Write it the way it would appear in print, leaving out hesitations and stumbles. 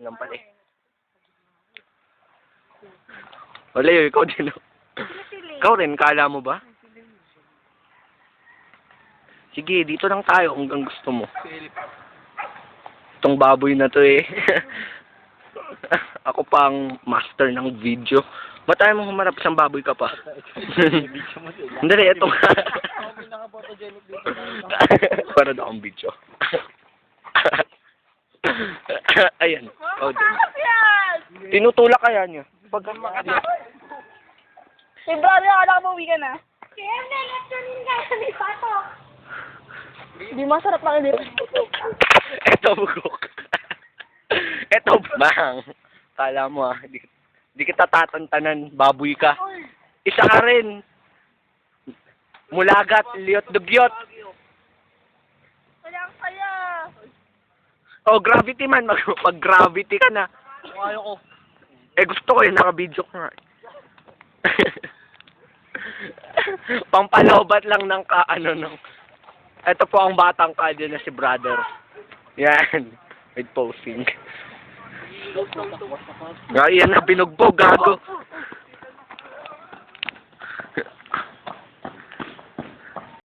Lang pala eh. Wala yun, ikaw din. Ikaw rin, kala mo ba? Sige, dito lang tayo hanggang gusto mo. Itong baboy na to eh. Ako pa ang master ng video. Ba't tayo mong humarap isang baboy ka pa? Hindi, ito nga. Para na akong video. Ayan. Oh, tinutulak kaya niya. Pagka Si brother, akala ko uwi ka na. Kaya nalatunin ka sa may pato. Di masarap makinig. Eto bugok. Eto bang. Kala mo di kita tatantanan, baboy ka. Isa ka rin. Mulagat, liyot dugyot. Walang kaya. Oh, gravity man. Mag-gravity ka na. Ayaw ko. Eh, gusto ko yun. Naka-video ko nga. Pampalobat lang ng ng... Ito po ang batang kalye na si brother. Yan. With posing. Yan na binugbog, gago.